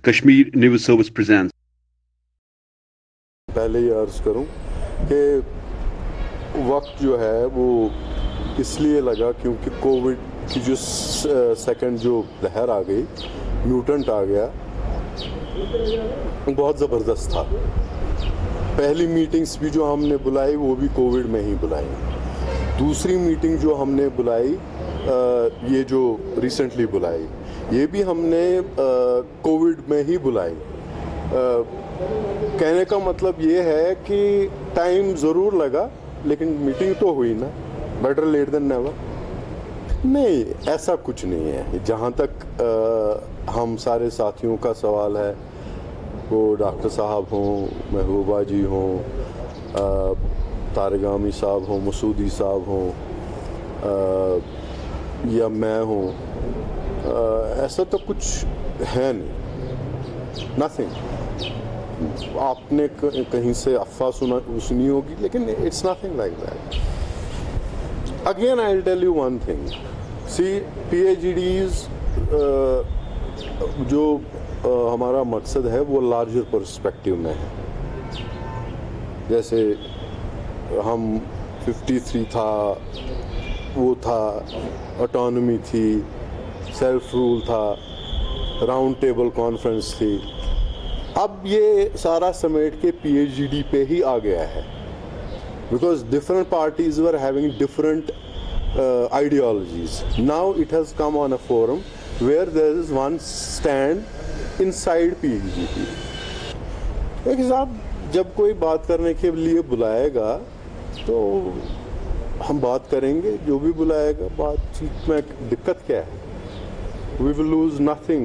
Kashmir News Service presents. पहले ही अर्ज़ करूं कि वक्त जो है वो इसलिए लगा क्योंकि कोविड की जो सेकंड जो लहर आ गई, म्यूटेंट आ गया, बहुत ज़बरदस्त था। पहली मीटिंग्स भी जो हमने बुलाई वो भी कोविड में ही बुलाई। दूसरी मीटिंग जो हमने बुलाई ये जो रिसेंटली बुलाई, ये भी हमने कोविड में ही बुलाई। कहने का मतलब ये है कि टाइम ज़रूर लगा लेकिन मीटिंग तो हुई ना, बेटर लेट देन नेवर। नहीं, ऐसा कुछ नहीं है। जहाँ तक हम सारे साथियों का सवाल है, वो डॉक्टर साहब हों, महबूबा जी हों, तारिक आमी साहब हों, मसूदी साहब हों, या मैं हूँ, ऐसा तो कुछ है नहीं, नथिंग। आपने कहीं से अफवाह सुनी होगी, लेकिन it's nothing like that. Again I will tell you one thing, see PhDs जो हमारा मकसद है वो लार्जर पर्सपेक्टिव में है। जैसे हम 53 था, वो था, ऑटोनॉमी थी, सेल्फ रूल था, राउंड टेबल कॉन्फ्रेंस थी। अब ये सारा समेट के PhD पे ही आ गया है, because different parties were having different ideologies. Now it has come on a forum where there is one stand inside PhD. एक साहब जब कोई बात करने के लिए बुलाएगा तो हम बात करेंगे, जो भी बुलाएगा। बातचीत में दिक्कत क्या है? We will lose nothing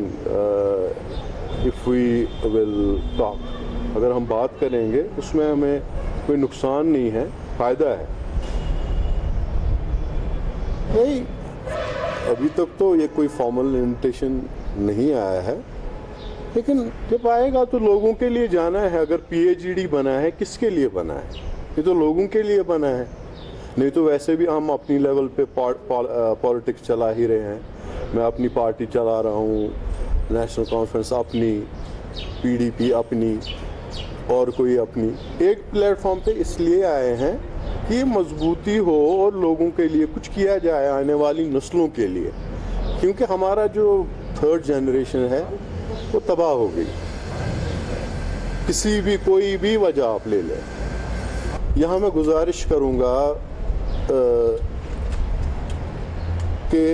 if we will talk. अगर हम बात करेंगे उसमें हमें कोई नुकसान नहीं है, फ़ायदा है। नहीं, अभी तक तो ये कोई फॉर्मल इन्विटेशन नहीं आया है, लेकिन जब आएगा तो लोगों के लिए जाना है। अगर PhD बना है, किसके लिए बना है? ये तो लोगों के लिए बना है। नहीं तो वैसे भी हम अपनी लेवल पे पॉलिटिक्स चला ही रहे हैं। मैं अपनी पार्टी चला रहा हूँ, नेशनल कॉन्फ्रेंस अपनी, PDP अपनी, और कोई अपनी। एक प्लेटफॉर्म पे इसलिए आए हैं कि मजबूती हो और लोगों के लिए कुछ किया जाए, आने वाली नस्लों के लिए, क्योंकि हमारा जो थर्ड जनरेशन है वो तबाह हो गई। किसी भी कोई भी वजह आप ले लें। यहाँ मैं गुजारिश करूँगा कि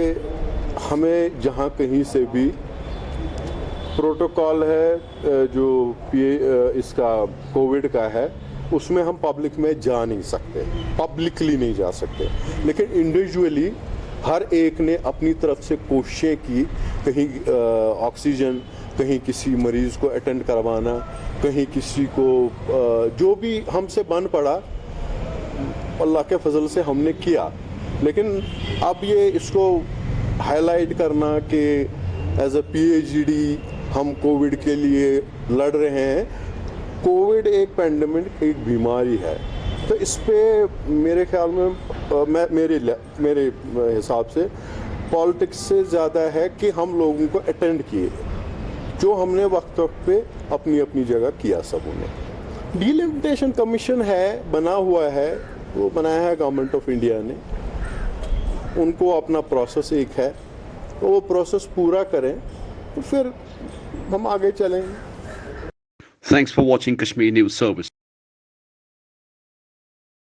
हमें जहाँ कहीं से भी प्रोटोकॉल है जो इसका कोविड का है, उसमें हम पब्लिक में जा नहीं सकते, पब्लिकली नहीं जा सकते, लेकिन इंडिविजुअली हर एक ने अपनी तरफ से कोशिशें की। कहीं ऑक्सीजन, कहीं किसी मरीज़ को अटेंड करवाना, कहीं किसी को जो भी हमसे बन पड़ा, अल्लाह के फजल से हमने किया। लेकिन अब ये इसको हाईलाइट करना कि एज अ PhD हम कोविड के लिए लड़ रहे हैं, कोविड एक पैंडेमिक, एक बीमारी है, तो इस पे मेरे ख्याल में मेरे हिसाब से पॉलिटिक्स से ज़्यादा है कि हम लोगों को अटेंड किए, जो हमने वक्त पे अपनी अपनी जगह किया सबों ने। डिलिमिटेशन कमीशन है, बना हुआ है, वो बनाया है गवर्नमेंट ऑफ इंडिया ने। उनको अपना प्रोसेस एक है, तो वो प्रोसेस पूरा करें तो फिर हम आगे चलेंगे। Thanks for watching Kashmir News Service.